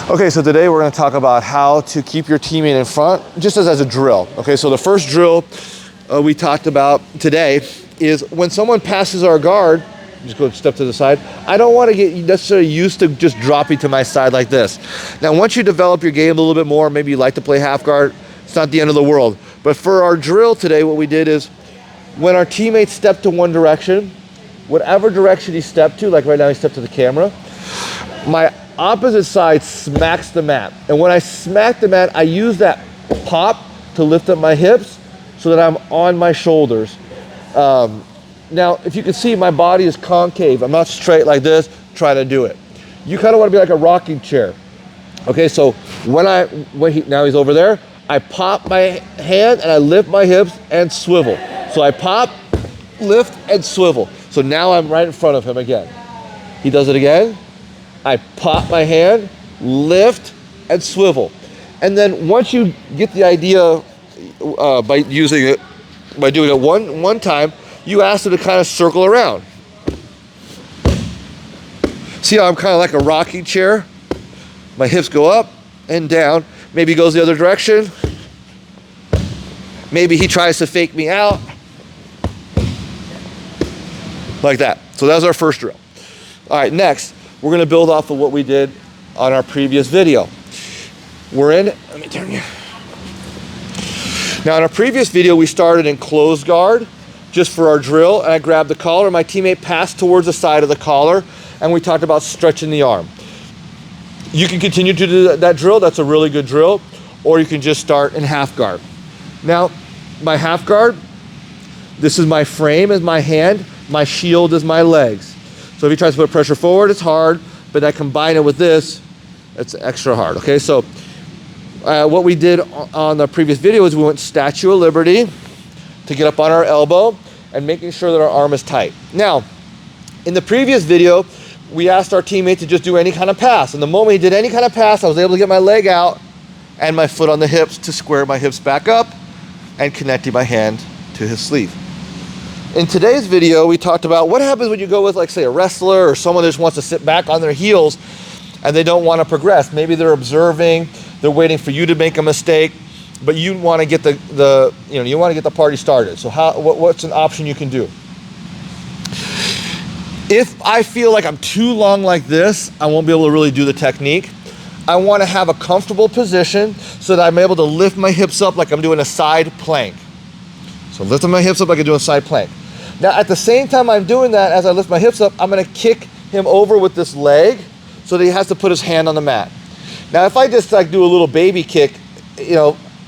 Okay, so today we're going to talk about how to keep your teammate in front, just as a drill. Okay, so the first drill we talked about today is when someone passes our guard, just go step to the side. I don't want to get necessarily used to just dropping to my side like this. Now, once you develop your game a little bit more, maybe you like to play half guard, it's not the end of the world. But for our drill today, what we did is when our teammates step to one direction, whatever direction he stepped to, like right now he stepped to the camera, my opposite side smacks the mat. And when I smack the mat, I use that pop to lift up my hips so that I'm on my shoulders. Now, if you can see, my body is concave. I'm not straight like this, try to do it. You kind of want to be like a rocking chair. Okay, so now he's over there, I pop my hand and I lift my hips and swivel. So I pop, lift, and swivel. So now I'm right in front of him again. He does it again. I pop my hand, lift, and swivel. And then once you get the idea by doing it one time, you ask them to kind of circle around. See how I'm kind of like a rocking chair? My hips go up and down. Maybe he goes the other direction. Maybe he tries to fake me out. Like that. So that was our first drill. All right, next, we're going to build off of what we did on our previous video. Let me turn you. Now in our previous video, we started in closed guard just for our drill, and I grabbed the collar. My teammate passed towards the side of the collar, and we talked about stretching the arm. You can continue to do that drill. That's a really good drill. Or you can just start in half guard. Now, my half guard, this is my frame as my hand. My shield is my legs. So if he tries to put pressure forward, it's hard, but I combine it with this, it's extra hard. Okay, so what we did on the previous video is we went Statue of Liberty to get up on our elbow and making sure that our arm is tight. Now, in the previous video, we asked our teammate to just do any kind of pass. And the moment he did any kind of pass, I was able to get my leg out and my foot on the hips to square my hips back up and connecting my hand to his sleeve. In today's video, we talked about what happens when you go with, like, say, a wrestler or someone that just wants to sit back on their heels and they don't want to progress. Maybe they're observing, they're waiting for you to make a mistake, but you want to get you want to get the party started. So what's an option you can do? If I feel like I'm too long like this, I won't be able to really do the technique. I want to have a comfortable position so that I'm able to lift my hips up like I'm doing a side plank. So lifting my hips up like I'm doing a side plank. Now at the same time I'm doing that, as I lift my hips up, I'm going to kick him over with this leg so that he has to put his hand on the mat. Now if I just like do a little baby kick,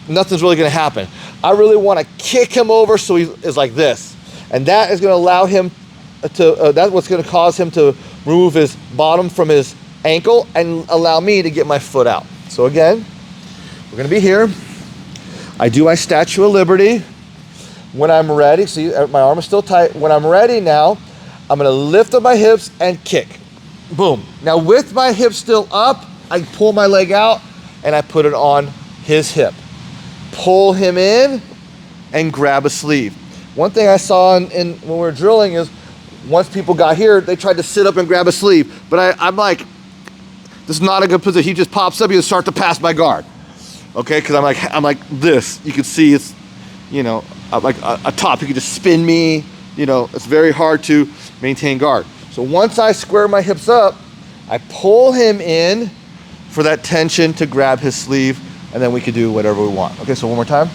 nothing's really going to happen. I really want to kick him over so he is like this. And that is going to allow him to, that's what's going to cause him to remove his bottom from his ankle and allow me to get my foot out. So again, we're going to be here. I do my Statue of Liberty. When I'm ready, see, my arm is still tight. When I'm ready now, I'm going to lift up my hips and kick. Boom. Now with my hips still up, I pull my leg out and I put it on his hip. Pull him in and grab a sleeve. One thing I saw when we were drilling is once people got here, they tried to sit up and grab a sleeve. But I'm like, this is not a good position. He just pops up, he'll start to pass my guard. Okay, because I'm like this. You can see it's, like a top. He can just spin me. It's very hard to maintain guard. So once I square my hips up, I pull him in for that tension to grab his sleeve, and then we can do whatever we want. Okay, so one more time.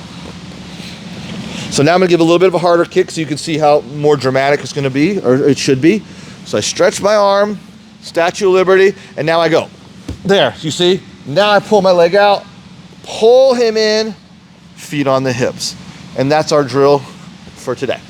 So now I'm gonna give a little bit of a harder kick so you can see how more dramatic it's gonna be, or it should be. So I stretch my arm, Statue of Liberty, and now I go. There, you see? Now I pull my leg out, pull him in, feet on the hips. And that's our drill for today.